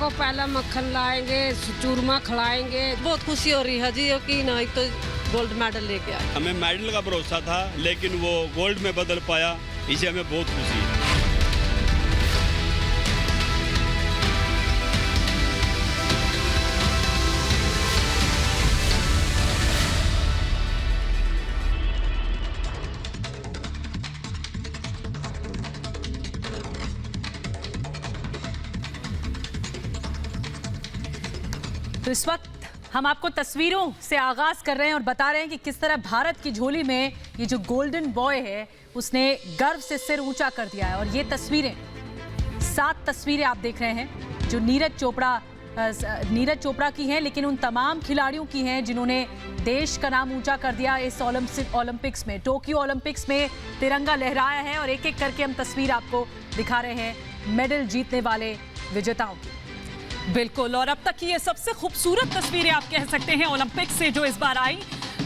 को पहले मक्खन लाएंगे, चूरमा खिलाएंगे। बहुत खुशी हो रही है जी कि ना एक तो गोल्ड मेडल लेके आए। हमें मेडल का भरोसा था लेकिन वो गोल्ड में बदल पाया, इसे हमें बहुत खुशी है। तो इस वक्त हम आपको तस्वीरों से आगाज कर रहे हैं और बता रहे हैं कि किस तरह भारत की झोली में ये जो गोल्डन बॉय है उसने गर्व से सिर ऊंचा कर दिया है। और ये तस्वीरें 7 तस्वीरें आप देख रहे हैं जो नीरज चोपड़ा की हैं, लेकिन उन तमाम खिलाड़ियों की हैं जिन्होंने देश का नाम ऊंचा कर दिया इस ओलंपिक्स में। टोक्यो ओलंपिक्स में तिरंगा लहराया है और एक एक करके हम तस्वीर आपको दिखा रहे हैं मेडल जीतने वाले विजेताओं की। बिल्कुल, और अब तक की ये सबसे खूबसूरत तस्वीरें आप कह सकते हैं ओलंपिक से जो इस बार आई,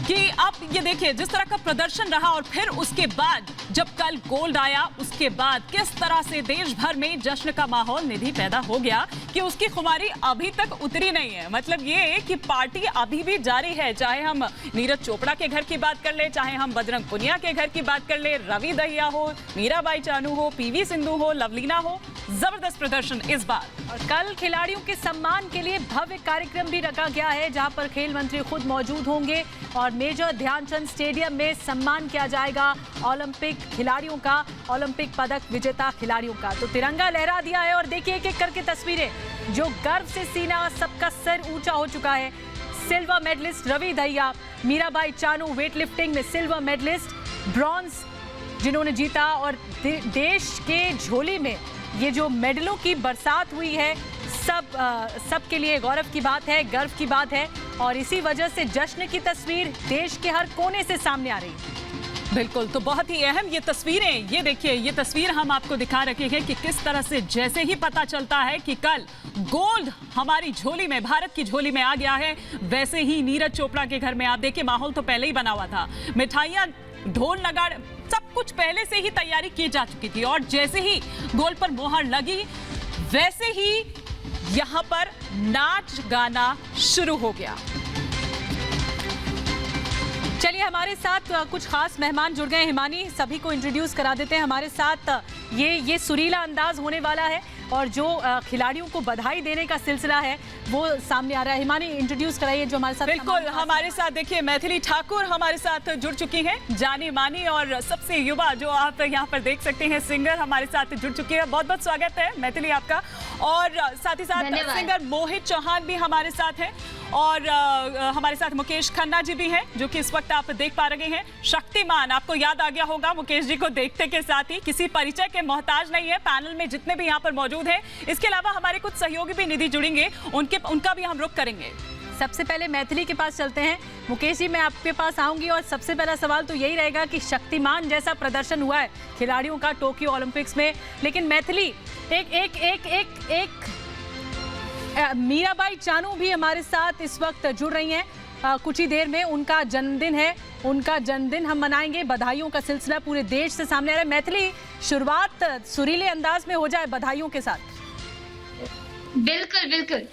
कि आप ये देखिए जिस तरह का प्रदर्शन रहा और फिर उसके बाद जब कल गोल्ड आया उसके बाद किस तरह से देश भर में जश्न का माहौल निधि पैदा हो गया कि उसकी खुमारी अभी तक उतरी नहीं है। मतलब ये कि पार्टी अभी भी जारी है, चाहे हम नीरज चोपड़ा के घर की बात कर ले, चाहे हम बजरंग पुनिया के घर की बात कर ले, रवि दहिया हो, मीराबाई चानू हो, पीवी सिंधु हो, लवलीना हो, जबरदस्त प्रदर्शन इस बार। और कल खिलाड़ियों के सम्मान के लिए भव्य कार्यक्रम भी रखा गया है जहां पर खेल मंत्री खुद मौजूद होंगे और मेजर ध्यानचंद स्टेडियम में सम्मान किया जाएगा ओलंपिक खिलाड़ियों का, ओलंपिक पदक विजेता खिलाड़ियों का। तो तिरंगा लहरा दिया है और देखिए एक एक करके तस्वीरें, जो गर्व से सीना सबका सर ऊंचा हो चुका है। Silver medallist Ravi Dahiya, Mirabai Chanu weightlifting में सिल्वर मेडलिस्ट, ब्रॉन्ज जिन्होंने जीता। और देश के झोली में ये जो मेडलों की बरसात हुई है सबके लिए गौरव की बात है, गर्व की बात है और इसी वजह से जश्न की तस्वीर देश के हर कोने से सामने आ रही है। बिल्कुल, तो बहुत ही अहम ये तस्वीरें, ये देखिए ये तस्वीर हम आपको दिखा रखे हैं कि किस तरह से जैसे ही पता चलता है कि कल गोल्ड हमारी झोली में, भारत की झोली में आ गया है, वैसे ही नीरज चोपड़ा के घर में आप देखिए माहौल तो पहले ही बना हुआ था, मिठाइयाँ, ढोल नगाड़े, सब कुछ पहले से ही तैयारी की जा चुकी थी और जैसे ही गोल पर मोहर लगी वैसे ही यहां पर नाच गाना शुरू हो गया। चलिए हमारे साथ कुछ खास मेहमान जुड़ गए। हिमानी, सभी को इंट्रोड्यूस करा देते हैं। हमारे साथ ये सुरीला अंदाज होने वाला है और जो खिलाड़ियों को बधाई देने का सिलसिला है वो सामने आ रहा है। हिमानी, इंट्रोड्यूस कराइए जो हमारे साथ। बिल्कुल, हमारे साथ देखिए मैथिली ठाकुर हमारे साथ जुड़ चुकी हैं, जानी मानी और सबसे युवा जो आप यहाँ पर देख सकते हैं सिंगर हमारे साथ जुड़ चुकी है। बहुत बहुत स्वागत है मैथिली आपका। और साथ ही साथ सिंगर मोहित चौहान भी हमारे साथ हैं और हमारे साथ मुकेश खन्ना जी भी हैं जो कि इस वक्त आप देख पा रहे हैं। शक्तिमान आपको याद आ गया होगा मुकेश जी को देखते के साथ ही, किसी परिचय के मोहताज नहीं है, पैनल में जितने भी यहाँ पर मौजूद हैं। इसके अलावा हमारे कुछ सहयोगी भी निधि जुड़ेंगे, उनका भी हम रुख करेंगे। सबसे पहले मैथिली के पास चलते हैं। मुकेश जी, मैं आपके पास आऊंगी और सबसे पहला सवाल तो यही रहेगा कि शक्तिमान जैसा प्रदर्शन हुआ है खिलाड़ियों का टोक्यो ओलंपिक्स में, लेकिन मैथिली एक मीराबाई चानू भी हमारे साथ इस वक्त जुड़ रही हैं। कुछ ही देर में उनका जन्मदिन है, उनका जन्मदिन हम मनाएंगे। बधाइयों का सिलसिला पूरे देश से सामने आ रहा है। मैथिली, शुरुआत सुरीले अंदाज में हो जाए बधाइयों के साथ। बिल्कुल बिल्कुल।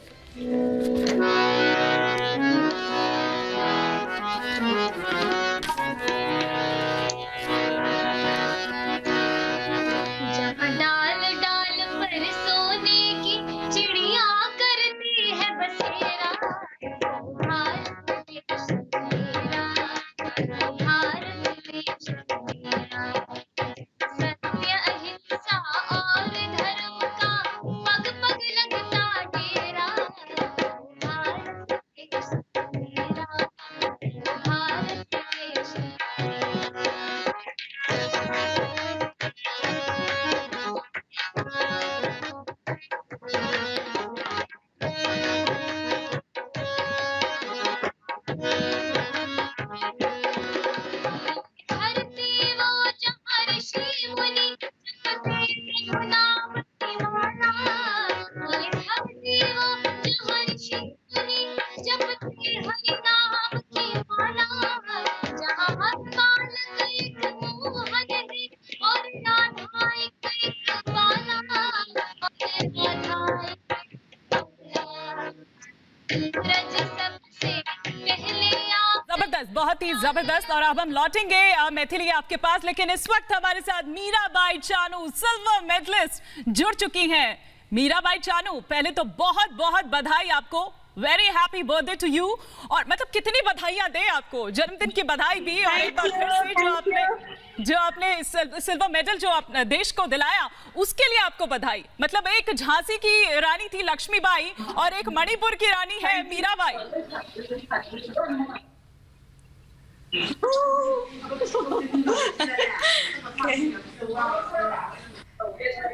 बहुत ही जबरदस्त। और अब हम लौटेंगे मैथिली आपके पास, लेकिन इस वक्त हमारे साथ मीराबाई चानू सिल्वर मेडलिस्ट जुड़ चुकी हैं। मीराबाई चानू, पहले तो बहुत बहुत बधाई आपको, very happy birthday to you. और मतलब कितनी बधाइयां दें आपको, जन्मदिन की बधाई भी, और एक बार फिर से जो आपने सिल्वर मेडल जो देश को दिलाया उसके लिए आपको बधाई। मतलब एक झांसी की रानी थी लक्ष्मीबाई और एक मणिपुर की रानी है Mirabai.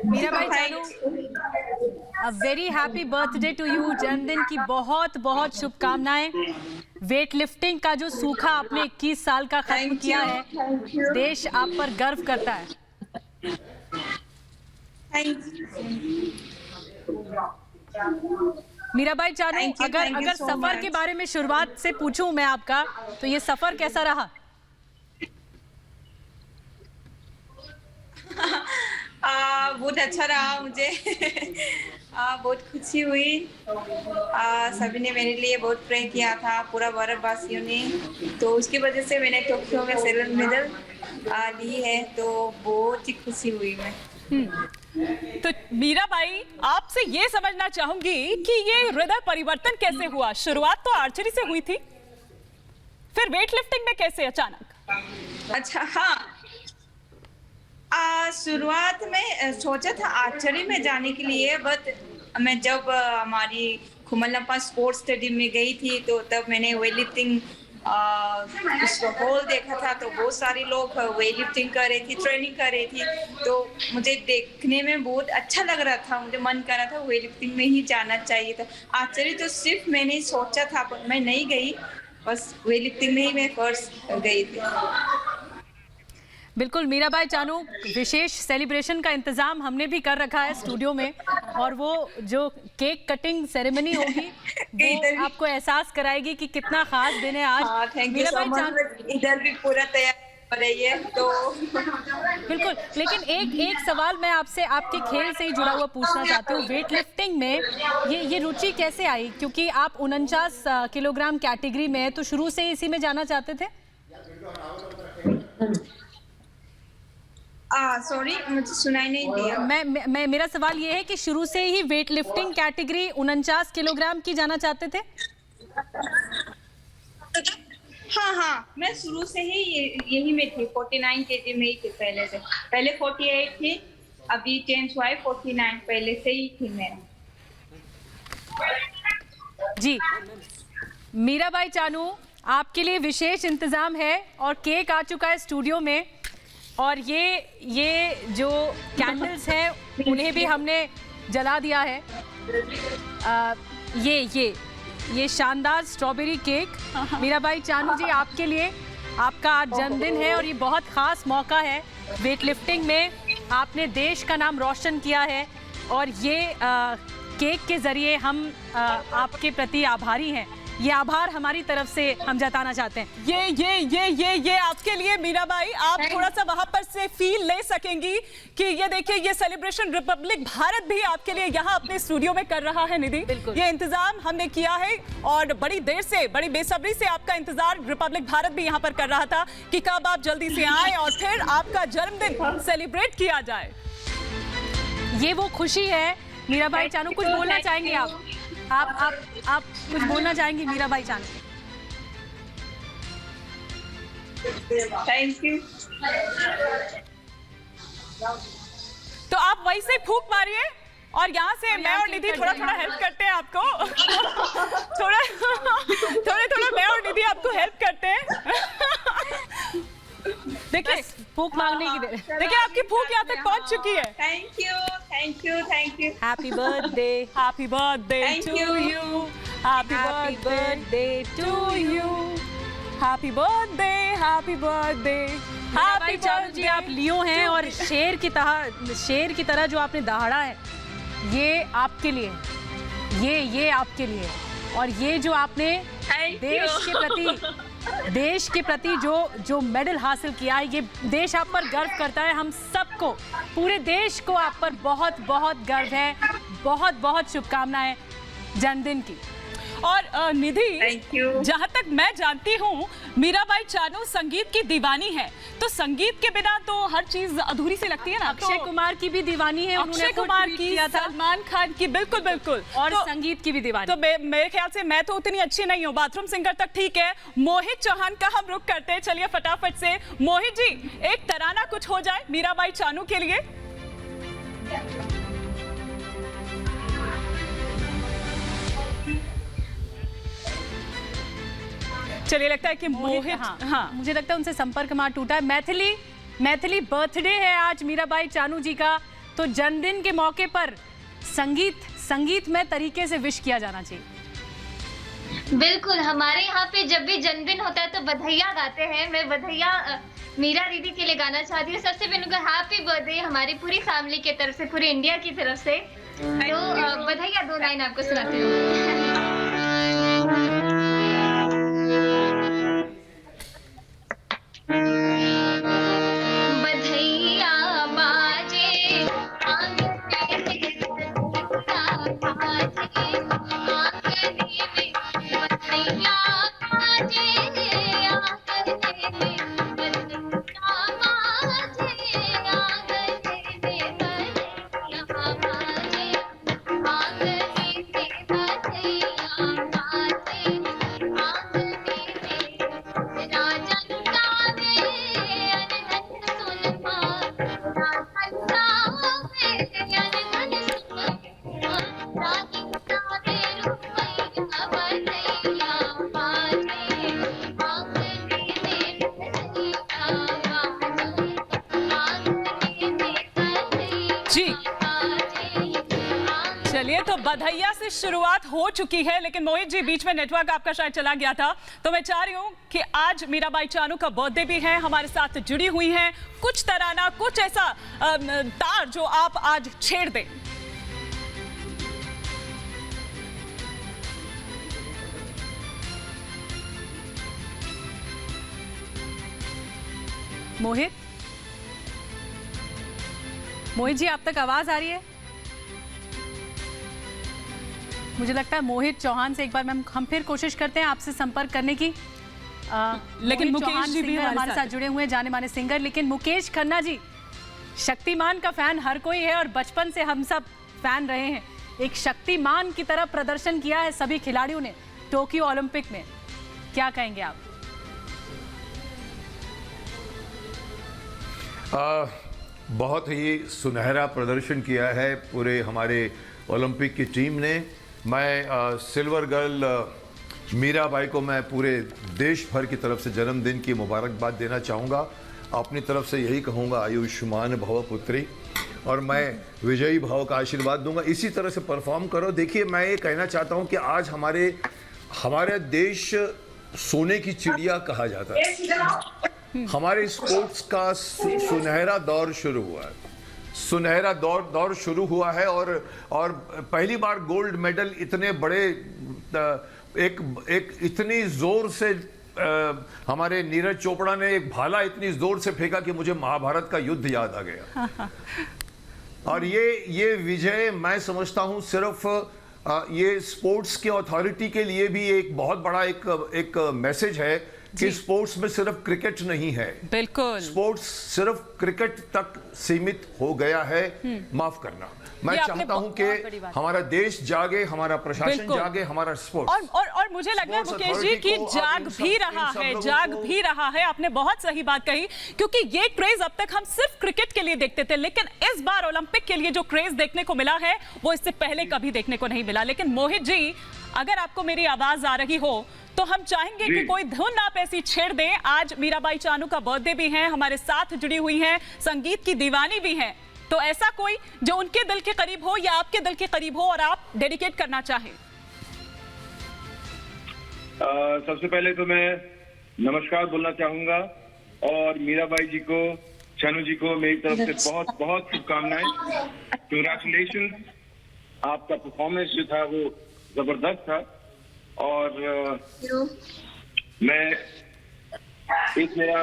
Mirabai Chanu, a very happy birthday to you. जन्मदिन की बहुत बहुत शुभकामनाएं। वेट लिफ्टिंग का जो सूखा आपने 21 साल का खत्म किया है, देश आप पर गर्व करता है। मीराबाई चानू, अगर सफर के बारे में शुरुआत से पूछूं मैं आपका, तो ये सफर कैसा रहा? बहुत अच्छा रहा मुझे। बहुत खुशी हुई। सभी ने मेरे लिए बहुत प्रे किया था, पूरा भारतवासियों ने, तो उसकी वजह से मैंने टोक्यो में सिल्वर मेडल ली है, तो बहुत ही खुशी हुई मैं। तो मीराबाई, आपसे ये समझना चाहूंगी कि ये हृदय परिवर्तन कैसे हुआ? शुरुआत तो आर्चरी से हुई थी, फिर वेट लिफ्टिंग में कैसे अचानक? अच्छा, हाँ, शुरुआत में सोचा था आर्चरी में जाने के लिए, बट मैं जब हमारी खुमलनपा स्पोर्ट्स स्टेडियम में गई थी, तो तब मैंने वेट लिफ्टिंग हॉल देखा था, तो बहुत सारे लोग वेट लिफ्टिंग कर रही थी, ट्रेनिंग कर रही थी, तो मुझे देखने में बहुत अच्छा लग रहा था। मुझे मन कर रहा था वेट लिफ्टिंग में ही जाना चाहिए था। आर्चरी तो सिर्फ मैंने सोचा था, पर मैं नहीं गई, बस वेट लिफ्टिंग में ही मैं फर्स्ट गई थी। बिल्कुल मीराबाई चानू, विशेष सेलिब्रेशन का इंतजाम हमने भी कर रखा है स्टूडियो में, और वो जो केक कटिंग सेरेमनी होगी वो आपको एहसास कराएगी कि कितना खास दिन है आज। हाँ, थैंक यू सो मच। इधर भी पूरा तैयार हो रही है, तो बिल्कुल। लेकिन एक सवाल मैं आपसे आपके खेल से ही जुड़ा हुआ पूछना चाहती हूँ। वेट लिफ्टिंग में ये रुचि कैसे आई? क्योंकि आप 49 किलोग्राम कैटेगरी में, तो शुरू से इसी में जाना चाहते थे? सॉरी, मुझे सुनाई नहीं दिया। मैं मेरा सवाल ये है कि शुरू से ही वेट लिफ्टिंग कैटेगरी 49 किलोग्राम की जाना चाहते थे? हाँ, मैं शुरू से ही यही में थी, 49 kg में ही थी पहले से। पहले 48 थी, अभी चेंज हुआ है 49, पहले से ही थी मैं। जी मीराबाई चानू, आपके लिए विशेष इंतजाम है और केक आ चुका है स्टूडियो में, और ये जो कैंडल्स हैं उन्हें भी हमने जला दिया है। ये शानदार स्ट्रॉबेरी केक मीराबाई चानू जी आपके लिए। आपका आज जन्मदिन है और ये बहुत ख़ास मौका है। वेट लिफ्टिंग में आपने देश का नाम रोशन किया है, और ये केक के ज़रिए हम आपके प्रति आभारी हैं। ये आभार हमारी तरफ से हम जताना चाहते हैं। ये आपके लिए मीराबाई, आप थोड़ा सा वहां पर से फील ले सकेंगी कि ये देखिए, ये सेलिब्रेशन रिपब्लिक भारत भी आपके लिए यहाँ अपने स्टूडियो में कर रहा है। निधि, ये इंतजाम हमने किया है और बड़ी देर से, बड़ी बेसब्री से आपका इंतजार रिपब्लिक भारत भी यहाँ पर कर रहा था कि कब आप जल्दी से आए और फिर आपका जन्मदिन सेलिब्रेट किया जाए। ये वो खुशी है। मीराबाई चानू, कुछ बोलना चाहेंगे आप? आप कुछ बोलना चाहेंगी मीराबाई चानू? Thank you. तो आप वैसे ही फूंक मारिए, और यहाँ से मैं और निधि थोड़ा हेल्प करते हैं आपको। थोड़ा मैं और निधि आपको हेल्प करते हैं। देखिए, फूंक मांगने की देर। देखिए, आपकी फूंक यहाँ तक पहुँच चुकी है। Thank you. Happy birthday, happy birthday to you, happy birthday to you, happy birthday, happy birthday. Mirabai Chanu ji, आप लियो हैं, और शेर की तरह जो आपने दहाड़ा है, ये आपके लिए, ये आपके लिए। और ये जो आपने देश के प्रति जो मेडल हासिल किया है, ये देश आप पर गर्व करता है। हम सबको, पूरे देश को आप पर बहुत बहुत गर्व है। बहुत बहुत शुभकामनाएं जन्मदिन की। और निधि, Thank you. जहाँ तक मैं जानती हूँ मीराबाई चानू संगीत की दीवानी है, तो संगीत के बिना तो हर चीज अधूरी सी लगती है ना। अक्षय कुमार की भी दीवानी है, अक्षय कुमार की, सलमान खान की, बिल्कुल बिल्कुल, और तो संगीत की भी दीवानी। तो मेरे ख्याल से मैं तो उतनी अच्छी नहीं हूँ, बाथरूम सिंगर तक ठीक है। मोहित चौहान का हम रुख करते हैं, चलिए फटाफट से। मोहित जी, एक तराना कुछ हो जाए मीराबाई चानू के लिए। चलिए, लगता है कि मोहित, हाँ, मुझे लगता है उनसे संपर्क हमारा टूटा है। मैथिली बर्थडे है आज मीराबाई चानू जी का, तो जन्मदिन के मौके पर संगीतमय तरीके से विश किया जाना चाहिए। बिल्कुल, हमारे यहाँ पे जब भी जन्मदिन होता है तो बधाइयाँ गाते हैं। मैं बधाइयाँ मीरा दीदी के लिए गाना चाहती हूँ। सबसे पहले उनका हैप्पी बर्थडे हमारी पूरी फैमिली की तरफ से, पूरी इंडिया की तरफ से। तो बधाइयाँ, 2 लाइन आपको सुनाती हूँ। चलिए, तो बधाइया से शुरुआत हो चुकी है, लेकिन मोहित जी बीच में नेटवर्क आपका शायद चला गया था। तो मैं चाह रही हूँ कि आज मीराबाई चानू का बर्थडे भी है, हमारे साथ जुड़ी हुई हैं, कुछ तराना, कुछ ऐसा तार जो आप आज छेड़ दें। मोहित जी, आप तक आवाज आ रही है? मुझे लगता है मोहित चौहान से एक बार हम फिर कोशिश करते हैं आपसे संपर्क करने की। लेकिन मुकेश जी भी हमारे साथ जुड़े हुए हैं, जाने माने सिंगर। लेकिन मुकेश खन्ना जी, शक्तिमान का फैन हर कोई है और बचपन से हम सब फैन रहे हैं। एक शक्तिमान की तरह प्रदर्शन किया है सभी खिलाड़ियों ने टोक्यो ओलंपिक में, क्या कहेंगे आप? बहुत ही सुनहरा प्रदर्शन किया है पूरे हमारे ओलंपिक की टीम ने। मैं सिल्वर गर्ल मीराबाई को मैं पूरे देश भर की तरफ से जन्मदिन की मुबारकबाद देना चाहूँगा। अपनी तरफ से यही कहूँगा, आयुष्मान भव पुत्री, और मैं विजयी भाव का आशीर्वाद दूंगा। इसी तरह से परफॉर्म करो। देखिए, मैं ये कहना चाहता हूँ कि आज हमारे देश सोने की चिड़िया कहा जाता है। हमारे स्पोर्ट्स का सुनहरा दौर शुरू हुआ है, सुनहरा दौर शुरू हुआ है और पहली बार गोल्ड मेडल इतने बड़े एक इतनी जोर से हमारे नीरज चोपड़ा ने एक भाला इतनी जोर से फेंका कि मुझे महाभारत का युद्ध याद आ गया। और ये विजय मैं समझता हूं सिर्फ ये स्पोर्ट्स के अथॉरिटी के लिए भी एक बहुत बड़ा एक मैसेज है कि स्पोर्ट्स में सिर्फ क्रिकेट नहीं है। बिल्कुल, स्पोर्ट्स सिर्फ क्रिकेट तक सीमित हो गया है। माफ करना, मैं चाहता हूं कि हमारा देश जागे, हमारा प्रशासन जागे, हमारा स्पोर्ट्स और मुझे लग रहा है मुकेश जी कि जाग भी रहा है। आपने बहुत सही बात कही, क्योंकि ये क्रेज अब तक हम सिर्फ क्रिकेट के लिए देखते थे, लेकिन इस बार ओलंपिक के लिए जो क्रेज देखने को मिला है वो इससे पहले कभी देखने को नहीं मिला। लेकिन मोहित जी, अगर आपको मेरी आवाज आ रही हो तो हम चाहेंगे कि कोई धुन आप ऐसी छेड़ दें। आज मीराबाई चानू का बर्थडे भी है, हमारे साथ जुड़ी हुई हैं, संगीत की दीवानी भी हैं, तो ऐसा कोई जो उनके दिल के करीब हो या आपके दिल के करीब हो और आप डेडिकेट करना चाहें। सबसे पहले तो मैं नमस्कार बोलना चाहूंगा और मीराबाई जी को, चानू जी को मेरी तरफ से बहुत बहुत शुभकामनाएं। कंग्रेचुलेशन, आपका परफॉर्मेंस जो था वो जबरदस्त था। और मैं एक मेरा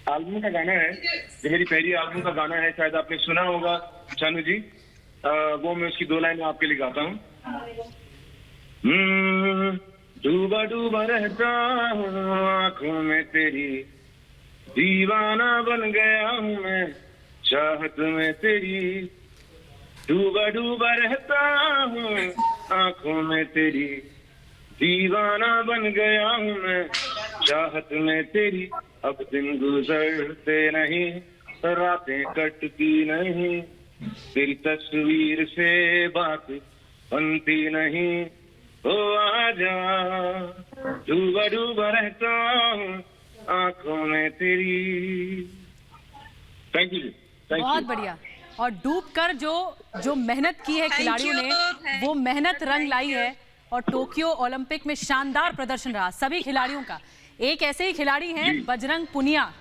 एल्बम का गाना है, जो मेरी पहली एल्बम का गाना है, शायद आपने सुना होगा चानू जी, वो मैं उसकी 2 लाइन आपके लिए गाता हूँ। डूबा डूबा रहता हूँ आंखों में तेरी, दीवाना बन गया हूँ मैं चाहत में तेरी। डूबा डूबा रहता हूँ आंखों में तेरी, दीवाना बन गया हूँ मैं चाहत में तेरी। अब दिन गुजरते नहीं, रातें कटती नहीं, तेरी तस्वीर से बात बनती नहीं। ओ आजा, डूबा डूबा रहता हूँ आंखों में तेरी। Thank you. बहुत बढ़िया। और डूब कर जो मेहनत की है खिलाड़ियों ने, वो मेहनत रंग लाई है और टोक्यो ओलंपिक में शानदार प्रदर्शन रहा सभी खिलाड़ियों का। एक ऐसे ही खिलाड़ी हैं बजरंग पुनिया,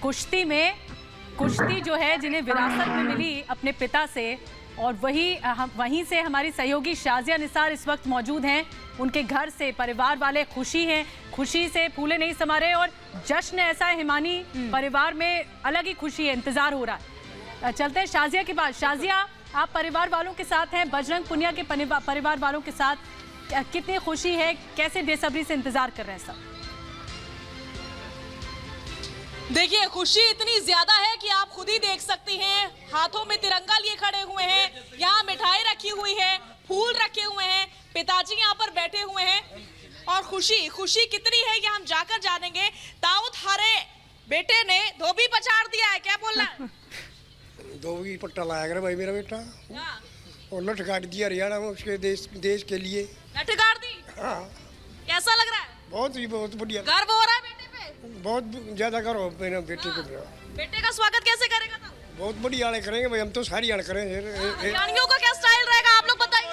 कुश्ती जो है जिन्हें विरासत में मिली अपने पिता से, और वहीं से हमारी सहयोगी शाजिया निसार इस वक्त मौजूद हैं। उनके घर से परिवार वाले खुशी हैं, खुशी से फूले नहीं समा रहे और जश्न ऐसा है हिमानी, परिवार में अलग ही खुशी है, इंतजार हो रहा है। चलते हैं शाजिया के बाद। शाजिया, आप परिवार वालों के साथ हैं, बजरंग पुनिया के परिवार वालों के साथ कितनी खुशी है, कैसे बेसब्री से इंतजार कर रहे हैं सब? देखिए, खुशी इतनी ज्यादा है कि आप खुद ही देख सकती हैं। हाथों में तिरंगा लिए खड़े हुए हैं, यहाँ मिठाई रखी हुई है, फूल रखे हुए हैं, पिताजी यहाँ पर बैठे हुए हैं। और खुशी कितनी है ये हम जाकर जानेंगे। ताऊ, थारे बेटे ने धोबी पछाड़ दिया है, क्या बोलना है? धोबी पट्टा लाया कर भाई मेरा बेटा, और लठ गाड़ दिया हरियाणा में उसके देश के लिए। लठ गाड़ दी? हाँ। कैसा लग रहा है? बहुत बढ़िया। गर्व हो रहा है बेटे पे? बहुत ज्यादा गर्व हो मेरे बेटे पे। बेटे का स्वागत कैसे करेगा ताऊ? बहुत बढ़िया आड़े करेंगे भाई, हम तो सारी आड़ करेंगे। हरियाणियों का क्या स्टाइल रहेगा आप लोग बताइए।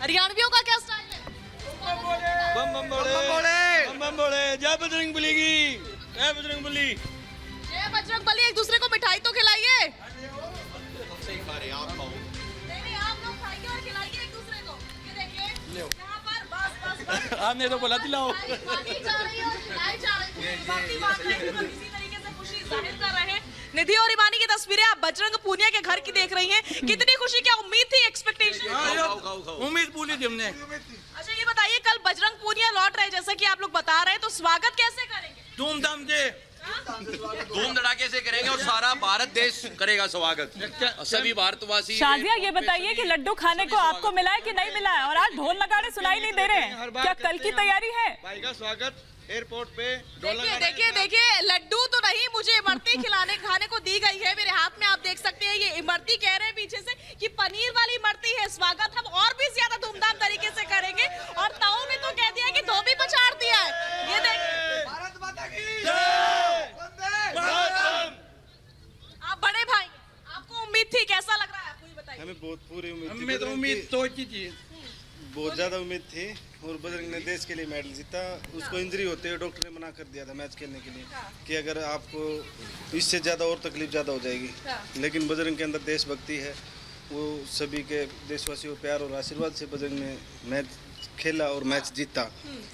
हरियाणवियों का क्या स्टाइल है? बम बम बोले, बम बम बोले, जय बजरंग बली की, जय बजरंग बली, जय बजरंग बली। एक दूसरे को मिठाई तो खिलाइए। नहीं, आप लोग खाइए और खिलाइए एक दूसरे को। ये देखिए यहाँ पर बस आपने तो बोला दिलाओ। खानी जा रही है और खिलाई जा रही है। बाकी बात है कि हम इसी तरीके से खुशी जाहिर कर रहे हैं। निधि और ईमानी की तस्वीरें आप बजरंग पुनिया के घर की देख रही हैं। कितनी खुशी, क्या उम्मीद थी, एक्सपेक्टेशन? उम्मीद पूरी थी हमने। अच्छा, ये बताइए, कल बजरंग पुनिया लौट रहे जैसा कि आप लोग बता रहे हैं, तो स्वागत कैसे करेंगे? धूमधाम से, धूम धड़ाके से करेंगे और सारा भारत देश करेगा स्वागत, सभी भारतवासी। शाजिया, ये बताइए कि लड्डू खाने को आपको मिला है कि नहीं मिला है? और आज ढोल नगाड़े सुनाई नहीं दे रहे हैं, क्या कल की तैयारी है? भाई का स्वागत एयरपोर्ट पे। देखिए, लड्डू तो नहीं, मुझे इमरती खाने को दी गई है। मेरे हाथ में आप देख सकते हैं, ये इमरती कह रहे हैं पीछे से कि पनीर वाली इमरती है। स्वागत हम और भी ज्यादा धूमधाम तरीके से करेंगे। और ताऊ ने तो कह दिया कि धोबी पछाड़ दिया है। ये देखिए, भारत माता की जय, आप बड़े भाई, आपको उम्मीद थी, कैसा लग रहा है आपको, ये बताइए। हमें बहुत पूरी उम्मीद थी, हमें तो उम्मीद तो थी, बहुत ज्यादा उम्मीद थी। और बजरंग ने देश के लिए मेडल जीता। उसको इंजरी होते हुए डॉक्टर ने मना कर दिया था मैच खेलने के लिए कि अगर आपको इससे ज़्यादा और तकलीफ ज़्यादा हो जाएगी। लेकिन बजरंग के अंदर देशभक्ति है, वो सभी के देशवासियों को प्यार और आशीर्वाद से बजरंग ने मैच खेला और मैच जीता।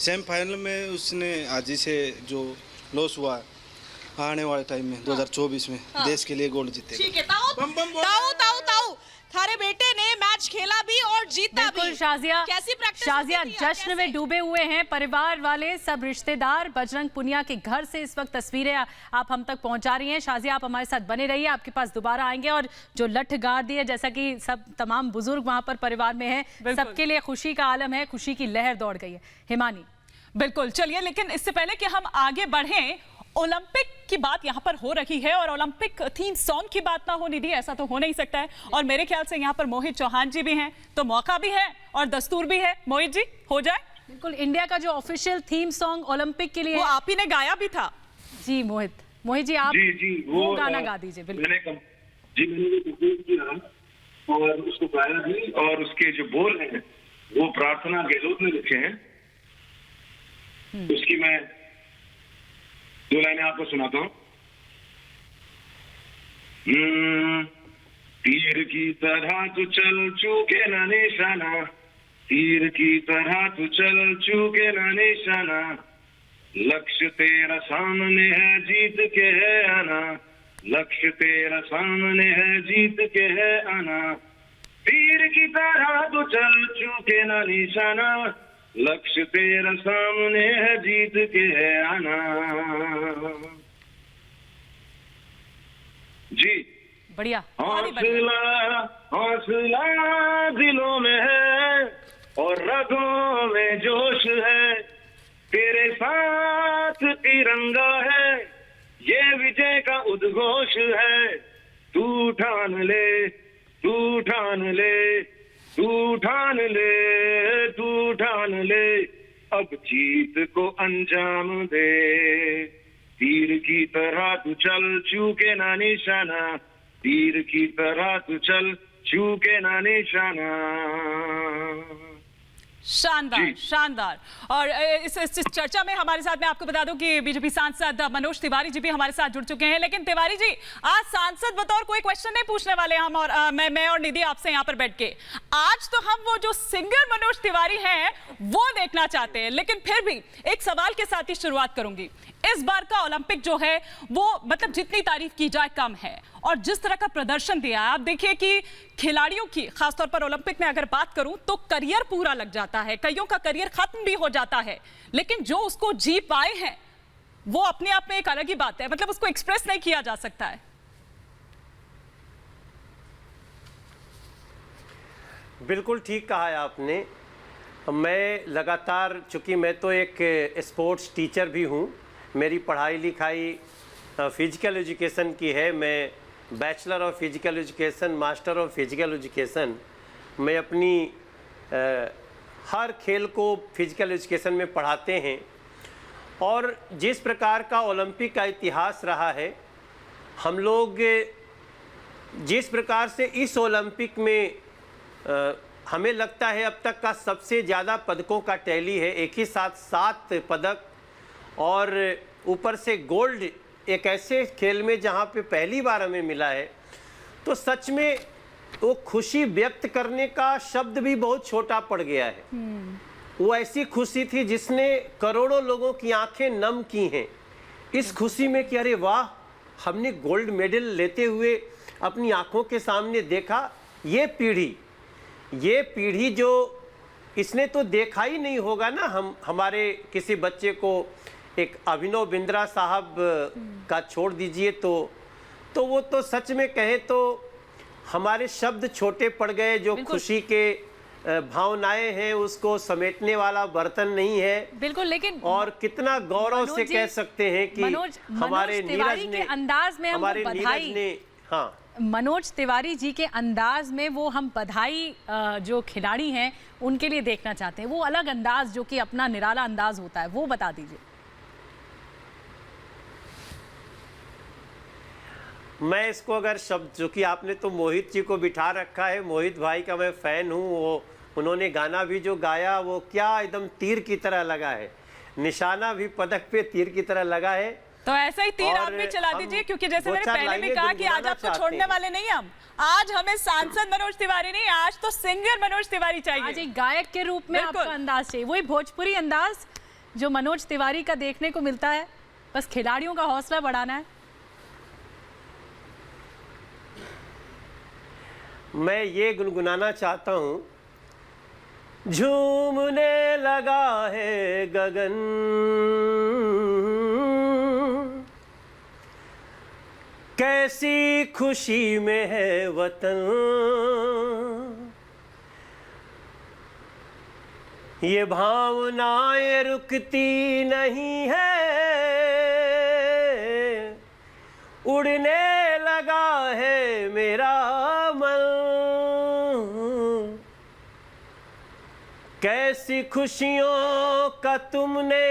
सेमीफाइनल में उसने हाजी से जो लॉस हुआ आने वाले टाइम में 2024 में देश के लिए गोल्ड जीते। ठीक है ताऊ, थारे बेटे ने मैच खेला भी और जीता भी। शाजिया, कैसी प्रैक्टिस? शाजिया, जश्न में डूबे हुए हैं परिवार वाले, सब रिश्तेदार। बजरंग पुनिया के घर से इस वक्त तस्वीरें आप हम तक पहुंचा रही हैं। शाजिया, आप हमारे साथ बने रहिए, आपके पास दोबारा आएंगे। और जो लठ गाड़ दी है, जैसा कि सब तमाम बुजुर्ग वहां पर परिवार में हैं, सबके लिए खुशी का आलम है, खुशी की लहर दौड़ गई है। हिमानी, बिल्कुल, चलिए, लेकिन इससे पहले कि हम आगे बढ़ें, ओलंपिक की बात यहाँ पर हो रही है और ओलंपिक थीम सॉन्ग की बात ना हो निधि, ऐसा तो हो नहीं सकता है। और मेरे ख्याल से यहाँ पर मोहित चौहान जी भी हैं, तो मौका भी है और दस्तूर भी है। मोहित जी, हो जाए? बिल्कुल, इंडिया का जो ऑफिशियल थीम सॉन्ग ओलंपिक के लिए, वो आप ही ने गाया भी था। जी मोहित जी, आप वो गाना गा दीजिए। बिल्कुल मैंने कंपोज किया और उसको गाया भी, और उसके जो बोल हैं वो प्रार्थना गहलोत ने लिखे हैं। उसकी मैं 2 लाइनें आपको सुनाता हूँ। तीर की तरह तू चल चूके न निशाना, तीर की तरह तू चल चूके न निशाना, लक्ष्य तेरा सामने है जीत के है आना, लक्ष्य तेरा सामने है जीत के है आना, तीर की तरह तो चल चुके ना निशाना, लक्ष्य तेरा सामने है, जीत के है आना। जी बढ़िया। हौसला हौसला दिलों में है और रगों में जोश है, तेरे साथ तिरंगा है, ये विजय का उद्घोष है। तू ठान ले, तू ठान ले, तू ठान ले, तू ठान ले, अब जीत को अंजाम दे। तीर की तरह तू चल, चूके ना निशाना, तीर की तरह तू चल, चूके ना निशाना। शानदार शानदार। और इस चर्चा में हमारे साथ, मैं आपको बता दूं कि बीजेपी सांसद मनोज तिवारी जी भी हमारे साथ जुड़ चुके हैं। लेकिन तिवारी जी, आज सांसद बतौर कोई क्वेश्चन नहीं पूछने वाले हम, और मैं और निधि आपसे यहाँ पर बैठ के, आज तो हम वो जो सिंगर मनोज तिवारी हैं वो देखना चाहते हैं। लेकिन फिर भी एक सवाल के साथ ही शुरुआत करूंगी। इस बार का ओलंपिक जो है वो मतलब जितनी तारीफ की जाए कम है, और जिस तरह का प्रदर्शन दिया है, आप देखिए कि खिलाड़ियों की खासतौर पर ओलंपिक में अगर बात करूं तो करियर पूरा लग जाता है, कईयों का करियर खत्म भी हो जाता है, लेकिन जो उसको जी पाए हैं वो अपने आप में एक अलग ही बात है, मतलब उसको एक्सप्रेस नहीं किया जा सकता है। बिल्कुल ठीक कहा है आपने। मैं लगातार, चूँकि मैं तो एक स्पोर्ट्स टीचर भी हूँ, मेरी पढ़ाई लिखाई फिजिकल एजुकेशन की है। मैं bachelor of physical education, master of physical education. मैं अपनी हर खेल को फिजिकल एजुकेशन में पढ़ाते हैं। और जिस प्रकार का ओलंपिक का इतिहास रहा है, हम लोग जिस प्रकार से इस ओलंपिक में हमें लगता है अब तक का सबसे ज़्यादा पदकों का टैली है, एक ही साथ 7 पदक, और ऊपर से गोल्ड एक ऐसे खेल में जहाँ पे पहली बार हमें मिला है, तो सच में वो खुशी व्यक्त करने का शब्द भी बहुत छोटा पड़ गया है। वो ऐसी खुशी थी जिसने करोड़ों लोगों की आंखें नम की हैं इस खुशी में कि अरे वाह, हमने गोल्ड मेडल लेते हुए अपनी आंखों के सामने देखा। ये पीढ़ी जो इसने तो देखा ही नहीं होगा ना। हमारे किसी बच्चे को एक अभिनव बिंद्रा साहब का छोड़ दीजिए तो वो तो सच में कहे तो हमारे शब्द छोटे पड़ गए। जो खुशी के भावनाएं हैं उसको समेटने वाला बर्तन नहीं है। बिल्कुल। लेकिन और कितना गौरव से कह सकते हैं कि हमारे नीरज ने, अंदाज में हमारे नीरज ने, हाँ, मनोज तिवारी जी के अंदाज में वो हम बधाई जो खिलाड़ी हैं उनके लिए देखना चाहते हैं। वो अलग अंदाज जो कि अपना निराला अंदाज होता है, वो बता दीजिए। मैं इसको अगर शब्द, जो कि आपने तो मोहित जी को बिठा रखा है, मोहित भाई का मैं फ़ैन हूँ। वो उन्होंने गाना भी जो गाया वो क्या एकदम तीर की तरह लगा है, निशाना भी पदक पे तीर की तरह लगा है। तो ऐसा ही तीर आप भी चला दीजिए, क्योंकि जैसे मैंने पहले भी कहा कि आज आपको छोड़ने वाले नहीं हम। आज हमें सांसद मनोज तिवारी नहीं, आज तो सिंगर मनोज तिवारी चाहिए। आज एक गायक के रूप में आपका अंदाज चाहिए, वही भोजपुरी अंदाज जो मनोज तिवारी का देखने को मिलता है। बस खिलाड़ियों का हौसला बढ़ाना है। मैं ये गुनगुनाना चाहता हूँ, झूमने लगा है गगन, कैसी खुशी में है वतन, ये भावनाएं रुकती नहीं है, उड़ने लगा है मेरा मन, कैसी खुशियों का तुमने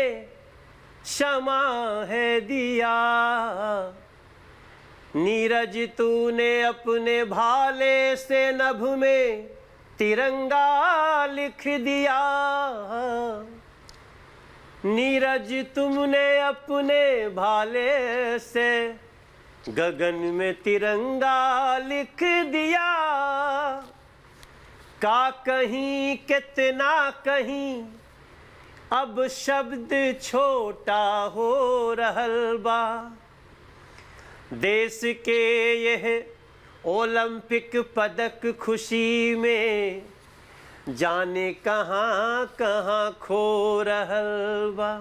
क्षमा है दिया, नीरज तूने अपने भाले से नभ में तिरंगा लिख दिया, नीरज तुमने अपने भाले से गगन में तिरंगा लिख दिया, का कहीं कितना कहीं अब शब्द छोटा हो रहल बा, देश के यह ओलंपिक पदक खुशी में जाने कहाँ कहाँ खो रहल बा,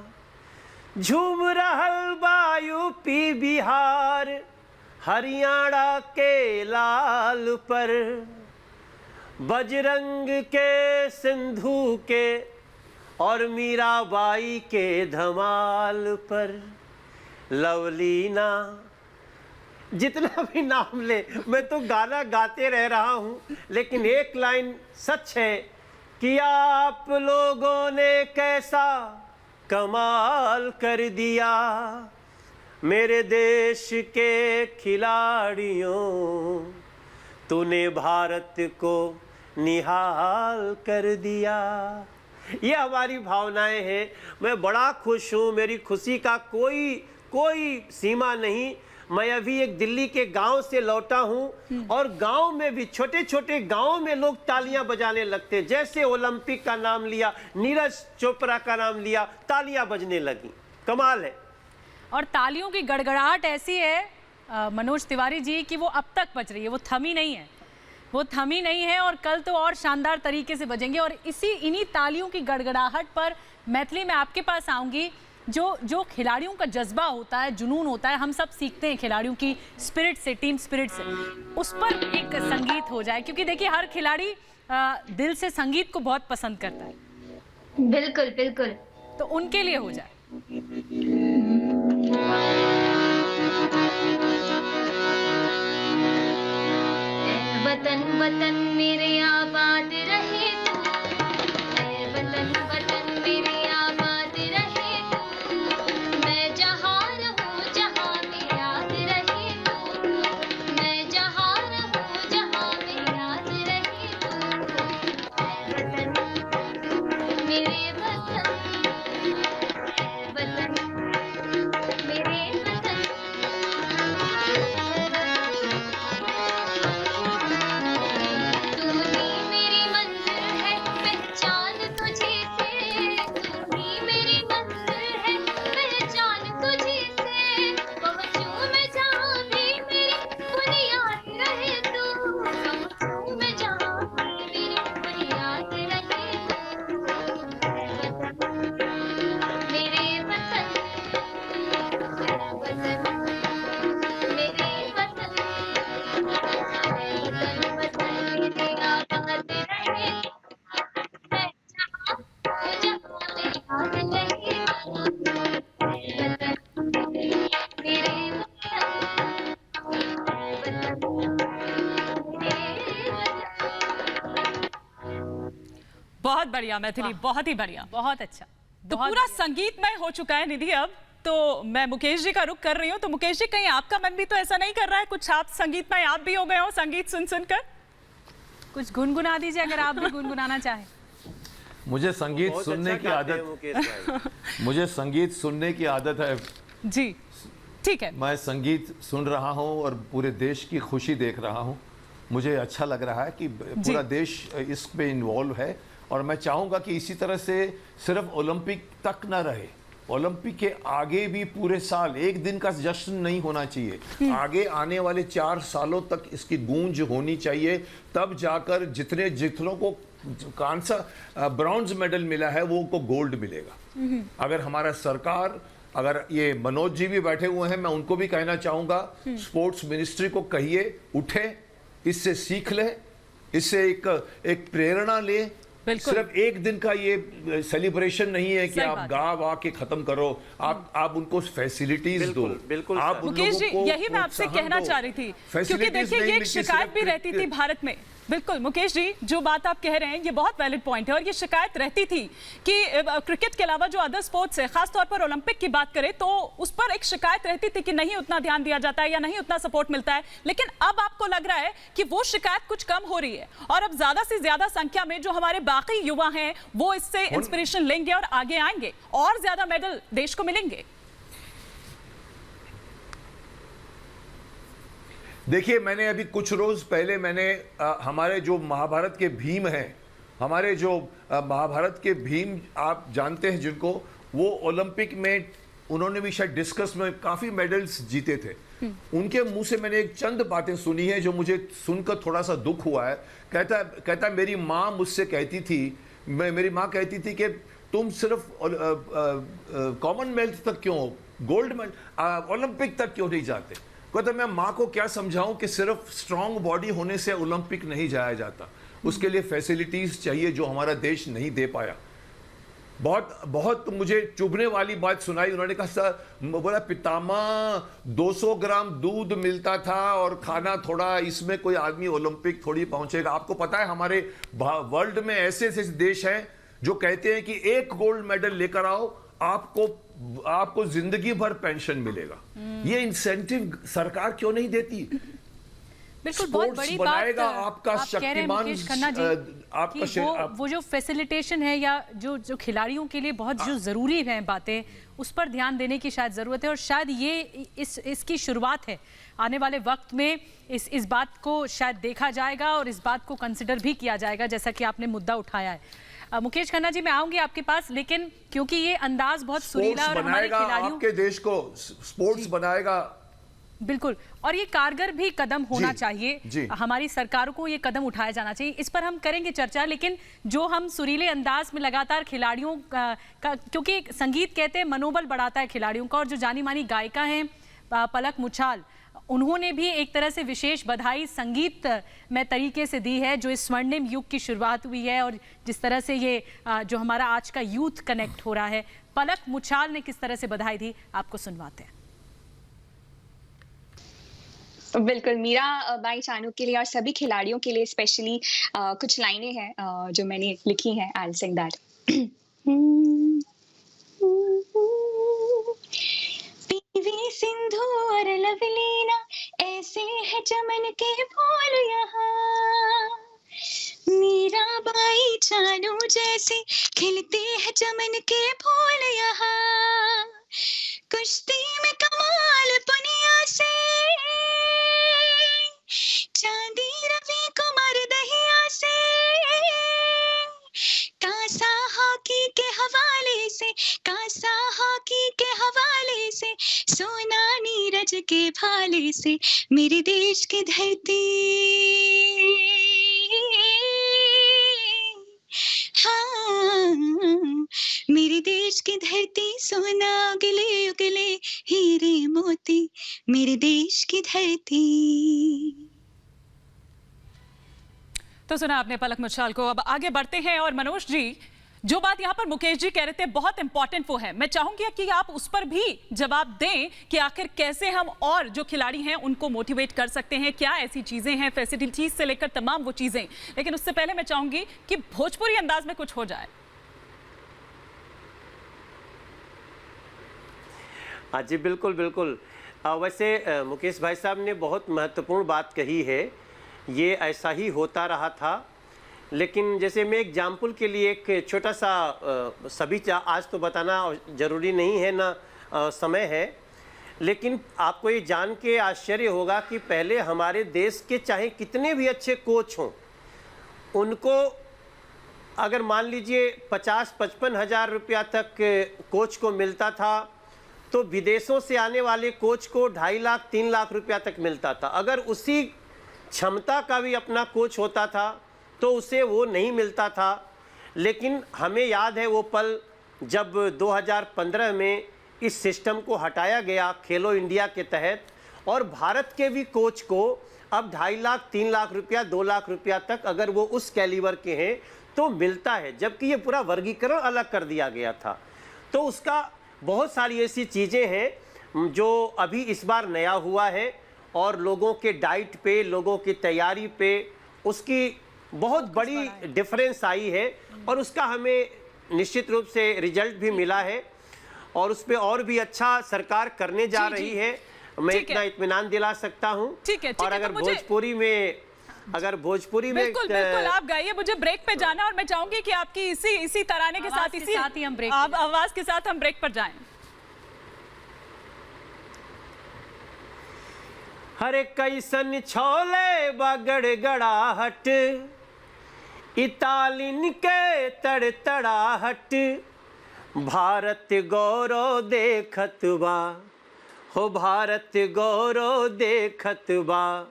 झूम रहल बा यूपी बिहार हरियाणा के लाल पर, बजरंग के सिंधु के और मीराबाई के धमाल पर, लवलीना, जितना भी नाम ले मैं तो गाना गाते रह रहा हूँ, लेकिन एक लाइन सच है कि आप लोगों ने कैसा कमाल कर दिया, मेरे देश के खिलाड़ियों तूने भारत को निहाल कर दिया। ये हमारी भावनाएं हैं। मैं बड़ा खुश हूँ, मेरी खुशी का कोई सीमा नहीं। मैं अभी एक दिल्ली के गांव से लौटा हूं और गांव में भी छोटे छोटे गांवों में लोग तालियां बजाने लगते, जैसे ओलंपिक का नाम लिया, नीरज चोपड़ा का नाम लिया, तालियां बजने लगी। कमाल है। और तालियों की गड़गड़ाहट ऐसी है मनोज तिवारी जी कि वो अब तक बज रही है, वो थमी नहीं है और कल तो और शानदार तरीके से बजेंगे। और इन्हीं तालियों की गड़गड़ाहट पर मैथिली में आपके पास आऊंगी। जो खिलाड़ियों का जज्बा होता है, जुनून होता है, हम सब सीखते हैं खिलाड़ियों की स्पिरिट से, टीम स्पिरिट से, उस पर एक संगीत हो जाए, क्योंकि देखिए हर खिलाड़ी दिल से संगीत को बहुत पसंद करता है। बिल्कुल बिल्कुल। तो उनके लिए हो जाए। वतन वतन मेरे आबाद रहे तू, वतन वतन मेरे आबाद रहे तू, मैं जहाँ रहूँ जहाँ में याद रहे तू, मैं जहाँ रहूँ जहाँ में याद रहे तू, वतन मेरे वतन, वतन मेरे वतन। बहुत बढ़िया मैथिली, बहुत ही बढ़िया, बहुत अच्छा। तो पूरा संगीतमय हो चुका है निधि। अब तो मैं मुकेश जी का रुख कर रही हूँ। तो मुकेश जी, कहीं आपका मन भी तो ऐसा नहीं कर रहा है कुछ आप संगीतमय आप भी हो गए हो संगीत सुन सुनकर? कुछ गुनगुना दीजिए अगर आप भी गुनगुनाना चाहें। मुझे संगीत सुनने की आदत मुझे संगीत सुनने की आदत है जी, ठीक है। मैं संगीत सुन रहा हूँ और पूरे देश की खुशी देख रहा हूँ। मुझे अच्छा लग रहा है कि पूरा देश इस पे इन्वॉल्व है और मैं चाहूँगा कि इसी तरह से सिर्फ ओलंपिक तक न रहे, ओलंपिक के आगे भी पूरे साल एक दिन का जश्न नहीं होना चाहिए। आगे आने वाले 4 सालों तक इसकी गूंज होनी चाहिए, तब जाकर जितनों को कांसा ब्रॉन्ज मेडल मिला है वो को गोल्ड मिलेगा। अगर हमारा सरकार, अगर ये मनोज जी भी बैठे हुए हैं, मैं उनको भी कहना चाहूंगा, स्पोर्ट्स मिनिस्ट्री को कहिए उठे, इससे सीख ले, इससे एक प्रेरणा ले। सिर्फ एक दिन का ये सेलिब्रेशन नहीं है कि आप गा के खत्म करो, आप उनको फैसिलिटीज दो। बिल्कुल आप मुकेश जी, यही मैं आपसे कहना चाह रही थी, क्योंकि देखिए ये एक शिकायत भी रहती थी भारत में। बिल्कुल मुकेश जी, जो बात आप कह रहे हैं ये बहुत वैलिड पॉइंट है और ये शिकायत रहती थी कि क्रिकेट के अलावा जो अदर स्पोर्ट्स है, खासतौर पर ओलंपिक की बात करें तो उस पर एक शिकायत रहती थी कि नहीं उतना ध्यान दिया जाता है या नहीं उतना सपोर्ट मिलता है। लेकिन अब आपको लग रहा है कि वो शिकायत कुछ कम हो रही है और अब ज्यादा से ज्यादा संख्या में जो हमारे बाकी युवा हैं वो इससे इंस्पिरेशन लेंगे और आगे आएंगे और ज्यादा मेडल देश को मिलेंगे। देखिए, मैंने अभी कुछ रोज पहले हमारे जो महाभारत के भीम हैं, हमारे जो महाभारत के भीम आप जानते हैं जिनको, वो ओलंपिक में उन्होंने भी शायद डिस्कस में काफी मेडल्स जीते थे। उनके मुंह से मैंने एक चंद बातें सुनी है जो मुझे सुनकर थोड़ा सा दुख हुआ है। कहता मेरी माँ मुझसे कहती थी, मेरी माँ कहती थी कि तुम सिर्फ कॉमनवेल्थ तक क्यों, गोल्ड मेडल, ओलंपिक तक क्यों नहीं जाते। कहता मैं माँ को क्या समझाऊं कि सिर्फ स्ट्रांग बॉडी होने से ओलंपिक नहीं जाया जाता, उसके लिए फैसिलिटीज चाहिए जो हमारा देश नहीं दे पाया। बहुत मुझे चुभने वाली बात सुनाई। उन्होंने कहा सर, बोला पितामा 200 ग्राम दूध मिलता था और खाना थोड़ा, इसमें कोई आदमी ओलंपिक थोड़ी पहुंचेगा। आपको पता है हमारे वर्ल्ड में ऐसे ऐसे देश हैं जो कहते हैं कि एक गोल्ड मेडल लेकर आओ, आपको जिंदगी भर पेंशन मिलेगा। ये इंसेंटिव सरकार क्यों नहीं देती? बिल्कुल, बहुत बड़ी बात आपका आप कह रहे हैं मुकेश खन्ना जी, आपका वो जो फैसिलिटेशन है या जो खिलाड़ियों के लिए बहुत जो जरूरी है बातें, उस पर ध्यान देने की शायद जरूरत है। और शायद ये इसकी शुरुआत है। आने वाले वक्त में इस बात को शायद देखा जाएगा और इस बात को कंसिडर भी किया जाएगा, जैसा कि आपने मुद्दा उठाया है। मुकेश खन्ना जी, मैं आऊंगी आपके पास, लेकिन क्योंकि ये अंदाज बहुत सुरीला और हमारे खिलाड़ियों आपके देश को स्पोर्ट्स बनाएगा, बिल्कुल, और ये कारगर भी कदम होना चाहिए। हमारी सरकारों को ये कदम उठाया जाना चाहिए। इस पर हम करेंगे चर्चा, लेकिन जो हम सुरीले अंदाज में लगातार खिलाड़ियों का क्योंकि संगीत कहते हैं मनोबल बढ़ाता है खिलाड़ियों का, और जो जानी मानी गायिका हैं पलक मुछाल, उन्होंने भी एक तरह से विशेष बधाई संगीत में तरीके से दी है, जो इस स्वर्णिम युग की शुरुआत हुई है और जिस तरह से ये जो हमारा आज का यूथ कनेक्ट हो रहा है। पलक मुछाल ने किस तरह से बधाई दी, आपको सुनवाते हैं। बिल्कुल, मीरा बाई चानू के लिए और सभी खिलाड़ियों के लिए स्पेशली कुछ लाइनें हैं जो मैंने लिखी हैं। I will sing that. PV Sindhu और लवलीना ऐसे है चमन के फूल यहाँ, मीरा बाई चानू जैसे खिलते हैं चमन के फूल यहाँ, कुश्ती में कमाल पुनिया से चांदी रवि कुमार दहिया से, कांसा हॉकी के हवाले से, कांसा हॉकी के हवाले से, सोना नीरज के भाले से, मेरे देश की धरती, हाँ मेरे देश की धरती, सोना उगले उगले हीरे मोती, मेरे देश की धरती। तो सुना आपने पलक मुछाल को। अब आगे बढ़ते हैं और मनोज जी, जो बात यहाँ पर मुकेश जी कह रहे थे बहुत इंपॉर्टेंट वो है, मैं चाहूंगी कि आप उस पर भी जवाब दें कि आखिर कैसे हम और जो खिलाड़ी हैं उनको मोटिवेट कर सकते हैं, क्या ऐसी चीजें हैं, फैसिलिटीज से लेकर तमाम वो चीजें। लेकिन उससे पहले मैं चाहूंगी कि भोजपुरी अंदाज में कुछ हो जाए। हाँ जी, बिल्कुल बिल्कुल। वैसे मुकेश भाई साहब ने बहुत महत्वपूर्ण बात कही है, ये ऐसा ही होता रहा था। लेकिन जैसे मैं एग्जाम्पल के लिए एक छोटा सा सभी आज तो बताना ज़रूरी नहीं है ना समय है, लेकिन आपको ये जान के आश्चर्य होगा कि पहले हमारे देश के चाहे कितने भी अच्छे कोच हों, उनको अगर मान लीजिए 50-55 हज़ार रुपया तक कोच को मिलता था, तो विदेशों से आने वाले कोच को 2.5 लाख 3 लाख रुपया तक मिलता था। अगर उसी क्षमता का भी अपना कोच होता था तो उसे वो नहीं मिलता था। लेकिन हमें याद है वो पल जब 2015 में इस सिस्टम को हटाया गया खेलो इंडिया के तहत, और भारत के भी कोच को अब 2.5 लाख 3 लाख रुपया 2 लाख रुपया तक अगर वो उस कैलिबर के हैं तो मिलता है, जबकि ये पूरा वर्गीकरण अलग कर दिया गया था। तो उसका बहुत सारी ऐसी चीज़ें हैं जो अभी इस बार नया हुआ है, और लोगों के डाइट पे, लोगों की तैयारी पे उसकी बहुत बड़ी डिफरेंस आई है, और उसका हमें निश्चित रूप से रिजल्ट भी मिला है, और उस पर और भी अच्छा सरकार करने जा रही है। मैं इतना इत्मीनान दिला सकता हूँ। और अगर भोजपुरी में बिल्कुल आप गाइए, मुझे ब्रेक पे जाना है और मैं चाहूंगी कि आपकी इसी तराने के साथ ही हम ब्रेक आवाज के साथ हम ब्रेक पर जाएं। हरे कैसन छोले बगड़ गड़ाहट, इतालिन के तड़तड़ाहट, भारत गौरव देखत बा, हो भारत गौरव देखत बा,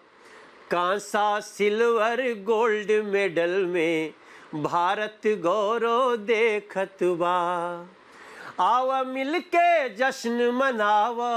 कांसा सिल्वर गोल्ड मेडल में भारत गौरव देखत बा। आवा मिलके जश्न मनावा,